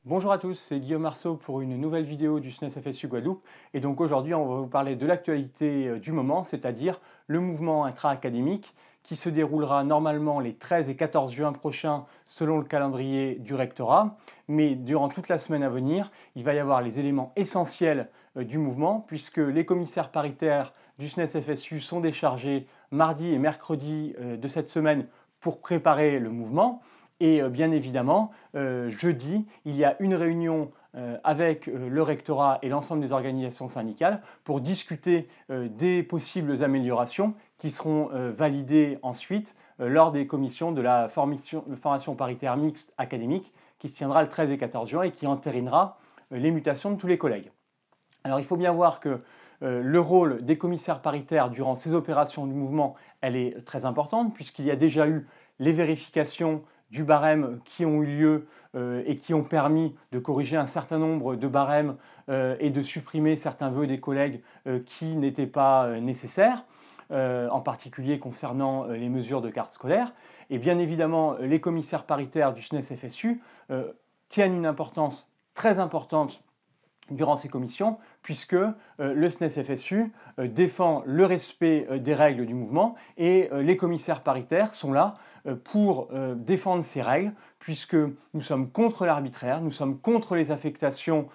Bonjour à tous, c'est Guillaume Marceau pour une nouvelle vidéo du SNES FSU Guadeloupe. Et donc aujourd'hui, on va vous parler de l'actualité du moment, c'est-à-dire le mouvement intra-académique qui se déroulera normalement les 13 et 14 juin prochains selon le calendrier du rectorat. Mais durant toute la semaine à venir, il va y avoir les éléments essentiels du mouvement puisque les commissaires paritaires du SNES FSU sont déchargés mardi et mercredi de cette semaine pour préparer le mouvement. Et bien évidemment, jeudi, il y a une réunion avec le rectorat et l'ensemble des organisations syndicales pour discuter des possibles améliorations qui seront validées ensuite lors des commissions de la formation paritaire mixte académique qui se tiendra le 13 et 14 juin et qui entérinera les mutations de tous les collègues. Alors il faut bien voir que le rôle des commissaires paritaires durant ces opérations du mouvement, elle est très importante puisqu'il y a déjà eu les vérifications du barème qui ont eu lieu et qui ont permis de corriger un certain nombre de barèmes et de supprimer certains vœux des collègues qui n'étaient pas nécessaires, en particulier concernant les mesures de carte scolaire. Et bien évidemment, les commissaires paritaires du SNES FSU tiennent une importance très importante durant ces commissions, puisque le SNES FSU défend le respect des règles du mouvement et les commissaires paritaires sont là pour défendre ces règles, puisque nous sommes contre l'arbitraire, nous sommes contre les affectations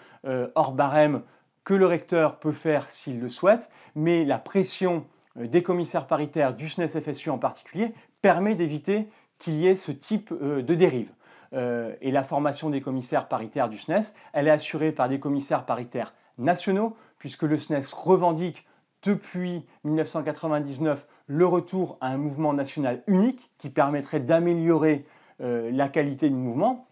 hors barème que le recteur peut faire s'il le souhaite, mais la pression des commissaires paritaires du SNES FSU en particulier permet d'éviter qu'il y ait ce type de dérive. Et la formation des commissaires paritaires du SNES, elle est assurée par des commissaires paritaires nationaux, puisque le SNES revendique depuis 1999 le retour à un mouvement national unique qui permettrait d'améliorer la qualité du mouvement.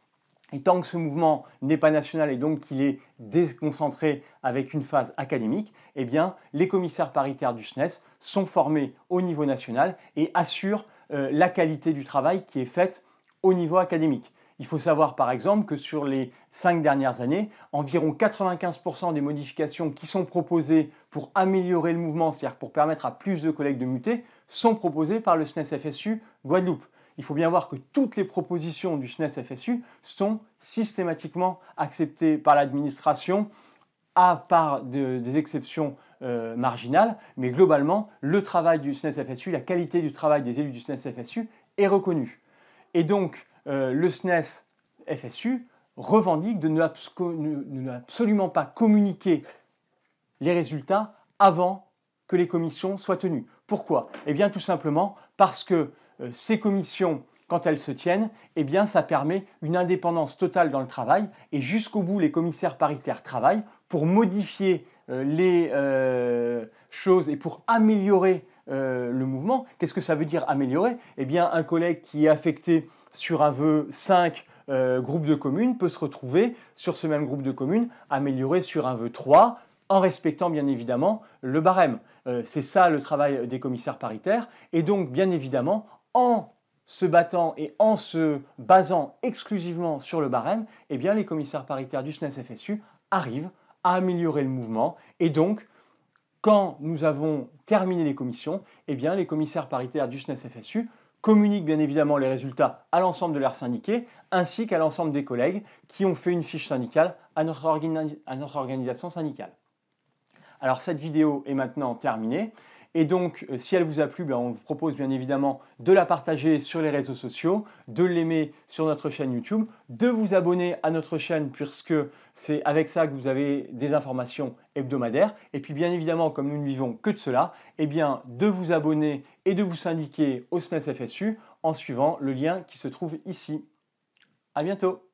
Et tant que ce mouvement n'est pas national et donc qu'il est déconcentré avec une phase académique, eh bien, les commissaires paritaires du SNES sont formés au niveau national et assurent la qualité du travail qui est faite au niveau académique. Il faut savoir par exemple que sur les 5 dernières années, environ 95% des modifications qui sont proposées pour améliorer le mouvement, c'est-à-dire pour permettre à plus de collègues de muter, sont proposées par le SNES FSU Guadeloupe. Il faut bien voir que toutes les propositions du SNES FSU sont systématiquement acceptées par l'administration, à part des exceptions marginales, mais globalement, le travail du SNES FSU, la qualité du travail des élus du SNES FSU est reconnue. Et donc, le SNES FSU revendique de ne absolument pas communiquer les résultats avant que les commissions soient tenues. Pourquoi? Eh bien tout simplement parce que ces commissions, quand elles se tiennent, eh bien ça permet une indépendance totale dans le travail et jusqu'au bout les commissaires paritaires travaillent pour modifier les choses et pour améliorer le mouvement. Qu'est-ce que ça veut dire améliorer? Eh bien un collègue qui est affecté sur un vœu 5 groupes de communes peut se retrouver sur ce même groupe de communes amélioré sur un vœu 3 en respectant bien évidemment le barème. C'est ça le travail des commissaires paritaires. Et donc, bien évidemment, en se battant et en se basant exclusivement sur le barème, eh bien, les commissaires paritaires du SNES FSU arrivent à améliorer le mouvement. Et donc, quand nous avons terminé les commissions, eh bien, les commissaires paritaires du SNES FSU communiquent bien évidemment les résultats à l'ensemble de leurs syndiqués, ainsi qu'à l'ensemble des collègues qui ont fait une fiche syndicale à notre organisation syndicale. Alors cette vidéo est maintenant terminée et donc si elle vous a plu, on vous propose bien évidemment de la partager sur les réseaux sociaux, de l'aimer sur notre chaîne YouTube, de vous abonner à notre chaîne puisque c'est avec ça que vous avez des informations hebdomadaires et puis bien évidemment comme nous ne vivons que de cela, eh bien de vous abonner et de vous syndiquer au SNES FSU en suivant le lien qui se trouve ici. À bientôt.